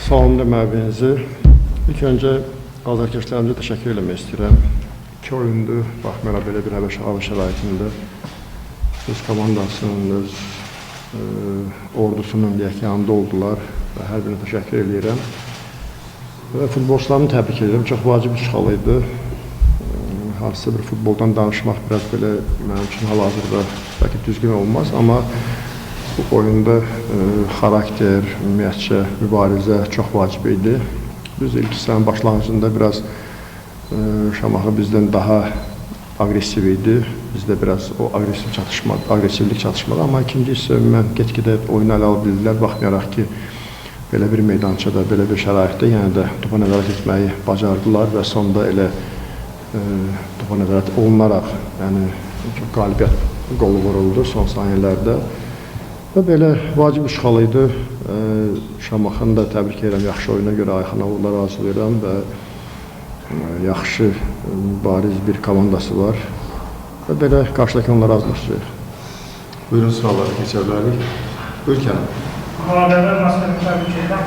Salam deməyinizi. İlk öncə azarkeşlərimizə təşəkkür eləmək istəyirəm. 2 oyundur, baxmayaraq belə bir hava şəraitində öz komandasının, öz ordusunun yanında oldular və hər birinə təşəkkür edirəm. Və futbolçularımı təbrik edirəm. Çox vacib bir xal idi. Hansısa bir futboldan danışmaq biraz belə mənim üçün hal-hazırda bəlkə düzgün olmaz, amma bu oyunda xarakter, ümumiyyətcə mübarizə çox vacib idi. Biz ilk hissənin başlanğıcında biraz Şamaxı bizdən daha aqressiv idi. Bizdə biraz o aqressivlik çatışmadı, amma ikinci hissə mən get-gedə oyunu ələ ala bildilər, baxmayaraq ki, belə bir meydançada, belə bir şəraitdə yenə də topa nəzarət etməyi bacardılar və sonda elə topa nəzarət olunaraq, yəni qalibiyyət qolu vuruldu son saniyələrdə. Və belə vacib işğal idi. Şamaxını da təbrik edirəm yaxşı oyuna görə, Ayxan Avullar arzulayıram və yaxşı, bariz bir komandası var. Və belə qarşıdakı onlara azlaşacaq. Buyurun, sualları keçə bilərik. Ülkən. Xaladələr məsələni təbrik edirəm.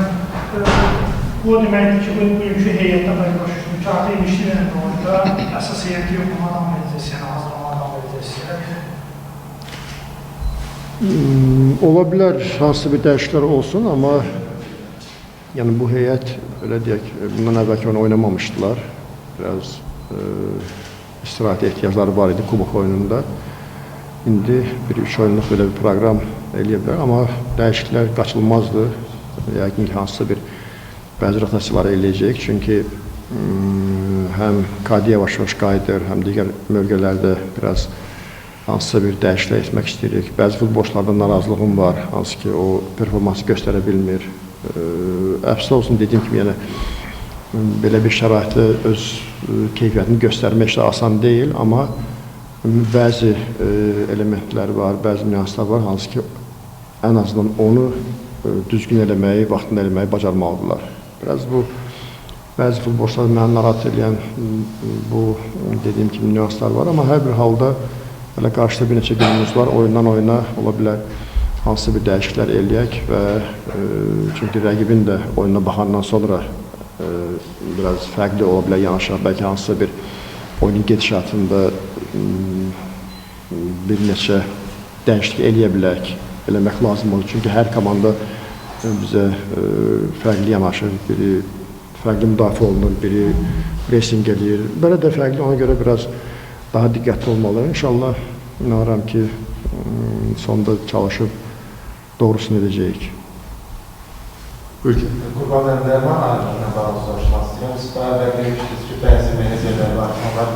Bu deməkdir ki, bugünkü heyətdə başlayışdır ki, artıq ilişdirən oyunda əsas heyəti yoxlama adam verəcəksiniz, hazırlama adam verəcəksiniz. Ola bilər, hansısa bir dəyişikliklər olsun, amma yəni bu heyət, öyle deyək, bundan əvvəlki onu oynamamışdılar. Biraz istirahət ehtiyacları var idi kubok oyununda. İndi bir 3 oyunluq belə bir proqram eləyə bilər, amma dəyişikliklər qaçılmazdı. Yəqin ki, hansısa bir bəzi rotasiyaları eləyəcək, çünki həm Kadi yavaş-yavaş qayıdır, həm digər mövqelərdə biraz hansısa bir dəyişiklik etmək istəyirik. Bəzi futbolçulardan narazılığım var, hansı ki, o performansı göstərə bilmir. Əfsə olsun, dediyim kimi, yəni, belə bir şəraitdə öz keyfiyyətini göstərmək də asan deyil, amma bəzi elementlər var, bəzi nüanslar var, hansı ki, ən azından onu düzgün eləməyi, vaxtında eləməyi bacarmalıdırlar. Biraz bu, bəzi futbolçular məni narahat edən bu, dediyim kimi, nüanslar var, amma hər bir halda hələ qarşıda bir neçə günümüz var, oyundan oyuna ola bilər hansısa bir dəyişikliklər eləyək və çünki rəqibin də oyuna baxandan sonra biraz fərqli ola bilər yanaşaq, bəlkə hansısa bir oyunun gedişatında bir neçə dəyişiklik eləyə bilək, eləmək lazım olur. Çünki hər komanda bizə fərqli yanaşır, biri fərqli müdafiə olunur, biri pressing eləyir. Belə də fərqli, ona görə biraz daha diqqətli olmalı. İnşallah inanıram ki, sonunda çalışıb doğrusunu edəcəyik. Ülkən. Qurban Əndərman ayrılığına bağlı soruşmaq istəyirəm. Siz daha əvvəl demişdiniz ki, bəzi menecerlər var, onlar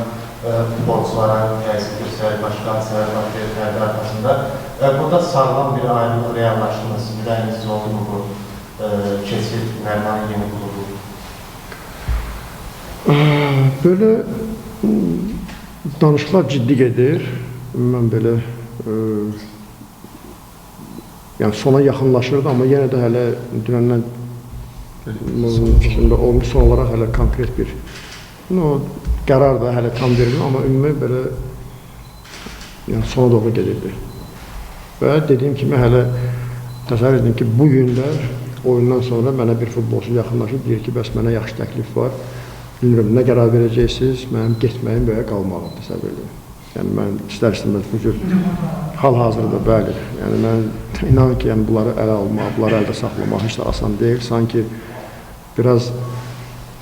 futbolçulara təzyiq göstərir, başqa hadisələr var, fərdi arxasında. Burada sağlam bir ayrılıq reallaşdınız. Müdəyiniz oldu mu bu keçid, Nərmanın yeni klubu? Böyle danışıqlar ciddi gedir. Mən belə yəni sona yaxınlaşırdı, amma yenə də hələ dünəndən şimdi olmuş son olaraq hələ konkret bir qərar da hələ tam verilir, amma ümumi belə yəni sona doğru gedirdi. Və dediyim kimi hələ təsəvvür edin ki, bu günlər oyundan sonra mənə bir futbolçu yaxınlaşıb deyir ki, bəs mənə yaxşı təklif var. Bilmirəm, nə qərar verəcəksiniz, mənim getməyim və ya qalmağım təsəvvür edin. Yəni, mən istər-istəməz bu cür hal-hazırda, bəli. Yəni, mən inanın ki, yəni, bunları ələ almaq, bunları əldə saxlamaq heç də asan deyil. Sanki biraz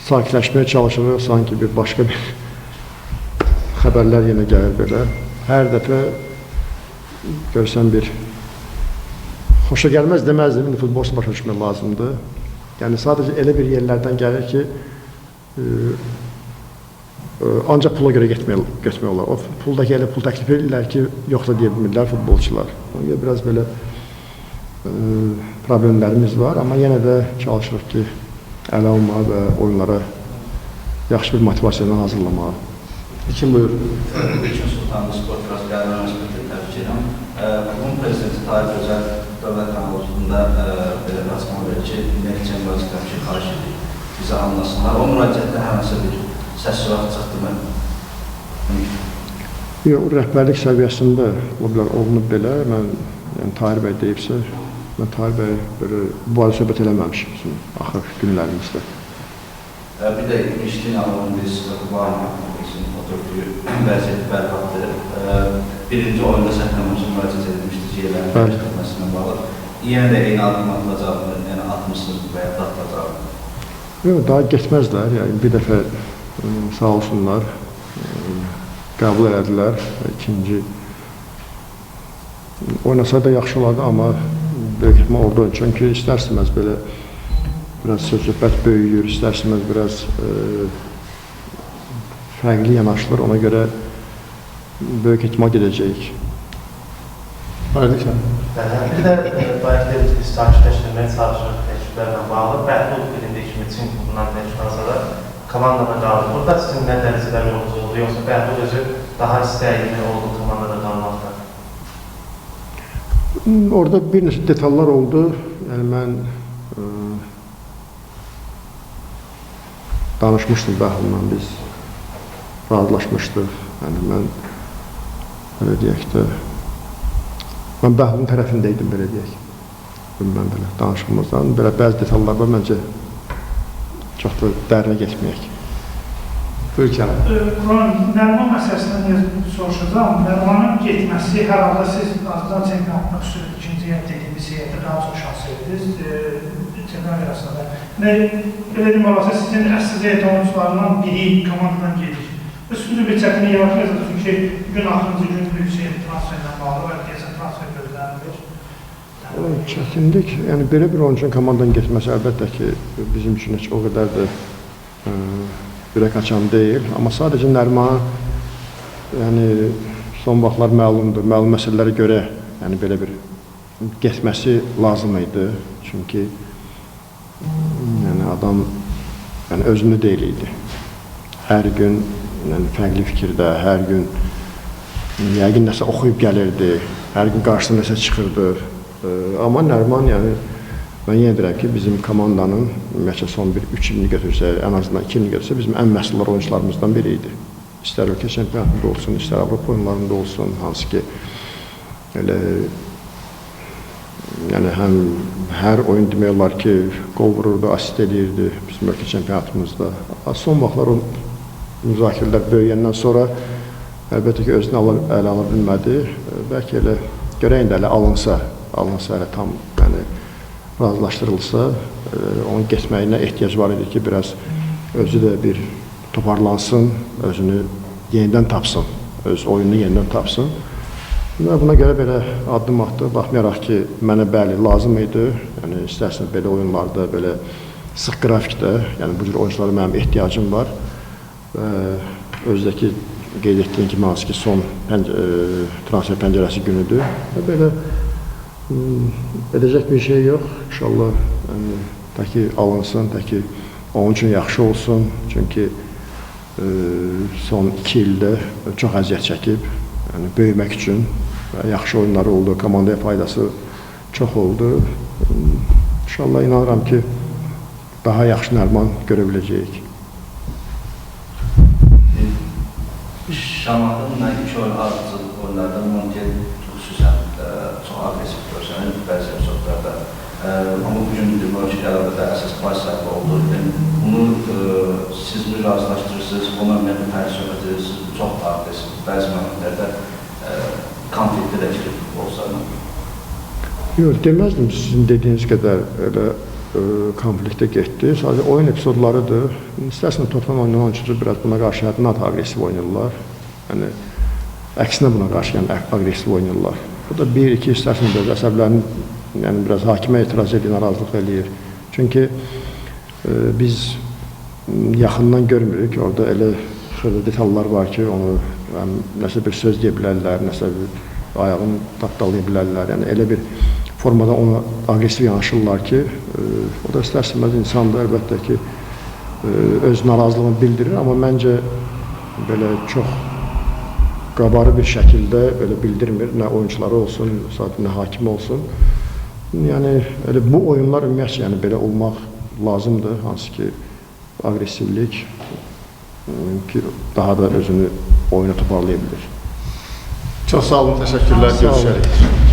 sakitləşməyə çalışırıq, sanki bir başqa bir xəbərlər yenə gəlir belə. Hər dəfə görsən bir xoşa gəlməz deməzdim, indi futbolçu başa düşmək lazımdır. Yəni, sadəcə elə bir yerlərdən gəlir ki, ancaq pula görə getmək olar. O puldakı elə pul təklif edirlər ki, yoxsa deyə bilmirlər futbolçular. Ona görə biraz belə problemlərimiz var, amma yenə də çalışırıq ki, ələ almağa və oyunlara yaxşı bir motivasiyadan hazırlamağa. İkin buyur. İlkin Sultanlı Sport Transferlər Universitetini təbrik edirəm. Bunun prezidenti Tarih Özəl dövlət kanalında belə rastlamaq verir ki, Millət Cəmiyyətdən ki, xariş edir, bizə anlasınlar. O müraciətdə həməsə bir səs süraq çıxdı mı? Yox, rəhbərlik səviyyəsində olunub belə, mən Tahir bəy deyibsə, Mən Tahir bəy belə bu barədə söhbət eləməmişik bizim axır günlərimizdə. Bir də İmişli Anadolu bir sıfatı var mı? Bizim oturduğu vəziyyəti bərbatdır. Birinci oyunda səhvləməmişim, müraciət edilmişdir yerlərin dəyişdirilməsinə bağlı. Yenə də eyni adım atılacaqdır, yəni atmışsınız və ya da atılacaqdır. Yox, daha getməzlər. Yəni bir dəfə sağ olsunlar qəbul elədilər. İkinci oynasa da yaxşı olardı, amma böyük ehtimal orada oyun. Çünki istər-istəməz belə biraz söz-söhbət böyüyür, istər-istəməz biraz fərqli yanaşılır. Ona görə böyük ehtimal gedəcəyik. Aydın Kənan. Bir də bayaq dediniz ki, sakitləşdirməyə çalışırıq təkliflərlə bağlı. Bəhlul birində kimi Çin klubundan təkliflansa da komandada qaldı. Burada sizin nə dərəcədə yolunuz oldu? Yoxsa Bəhlul özü daha istəyili oldu komandada qalmaqda? Orada bir neçə detallar oldu. Yəni mən danışmışdım Bəhlulla, biz razılaşmışdıq. Yəni mən belə deyək də mən Bəhlulun tərəfindəydim, belə deyək. Mən belə danışmamızdan belə bəzi detallar var, məncə çox da dərinə getməyək. Buyur Kənan. Nəriman məsələsindən soruşacağım. Nərimanın getməsi hər halda siz Azərbaycan çempionatına xüsusilə ikinci dediyimiz heyətdə daha çox şans verdiniz çempionat arasında. Belə deyim olasa sizin əsas heyət oyuncularından biri komandadan gedir. Üstünü bir çətinlik yaratmayacaq çünki gün axırıncı gün yüksək transferlə bağlı və deyəsən transfer gözlənilir. Çətinlik, yəni belə bir oyuncunun komandadan getməsi əlbəttə ki, bizim üçün heç o qədər də ürək açan deyil. Amma sadəcə Nərimanın yəni, son vaxtlar məlumdur, məlum məsələlərə görə yəni, belə bir getməsi lazım idi. Çünki yəni, adam yəni, özünü deyil idi. Hər gün yəni, fərqli fikirdə, hər gün yəqin nəsə oxuyub gəlirdi, hər gün qarşısına nəsə çıxırdı. Amma Nəriman, yəni, mən yenə deyirəm ki, bizim komandanın ümumiyyətlə son 3 ilini götürsə, ən azından 2 ilini götürsə, bizim ən məhsuldar oyuncularımızdan biri idi. İstər ölkə çempionatında olsun, istər Avropa oyunlarında olsun, hansı ki, elə, yəni, həm hər oyun demək olar ki, qol vururdu, asist edirdi bizim ölkə çempionatımızda. Son vaxtlar o müzakirələr böyüyəndən sonra əlbəttə ki, özünü ələ ala bilmədi. Bəlkə elə görəyin də elə alınsa elə tam yəni, razılaşdırılsa, onun getməyinə ehtiyac var idi ki, biraz özü də bir toparlansın, özünü yenidən tapsın, öz oyununu yenidən tapsın. Və buna görə belə addım atdı, baxmayaraq ki, mənə bəli lazım idi, yəni istərsən belə oyunlarda, belə sıx qrafikdə, yəni bu cür oyunculara mənim ehtiyacım var və özdəki qeyd etdiyim kimi, hansı ki, son transfer pəncərəsi günüdür və belə edəcək bir şey yox. İnşallah tək ki alınsın, tək ki onun üçün yaxşı olsun. Çünki son 2 ildə çox əziyyət çəkib, yəni böyümək üçün və yaxşı oyunları oldu, komandaya faydası çox oldu. İnşallah inanıram ki, daha yaxşı Nəriman görə biləcəyik. Şamanın iki oyunlarda Montiel xüsusən çox agresif görsənir bəzi epizodlarda. Amma bugün Dümrüç qələbədə əsas pay sahibi olduğu üçün bunu siz mi razılaşdırırsınız, ona ümumiyyətlə tərcih söhbət edirsiniz, çox agresif, bəzi məmnunlərdə konflikti də kilit futbolçlarla. Yox, deməzdim sizin dediyiniz qədər elə konfliktə getdi. Sadəcə oyun epizodlarıdır. İstərsən Tottenham oynayan oyuncular biraz buna qarşı həddindən agresif oynayırlar. Yəni, əksinə buna qarşı yəni, agresif oynayırlar. Bu da bir-iki istərsən biraz əsəblərin yəni, biraz hakimə etiraz edir, narazılıq eləyir. Çünki biz yaxından görmürük. Orada elə xırda detallar var ki, onu nəsə bir söz deyə bilərlər, nəsə bir ayağını tapdalaya bilərlər. Yəni, elə bir formada ona agresif yanaşırlar ki, o da istər-istəməz insan da əlbəttə ki, öz narazılığını bildirir, amma məncə belə çox qabarı bir şəkildə belə bildirmir, nə oyuncuları olsun, nə hakim olsun. Yəni, bu oyunlar ümumiyyətlə yəni, belə olmaq lazımdır, hansı ki, agresivlik daha da özünü oyuna toparlaya bilir. Çox sağ olun, təşəkkürlər, görüşərik.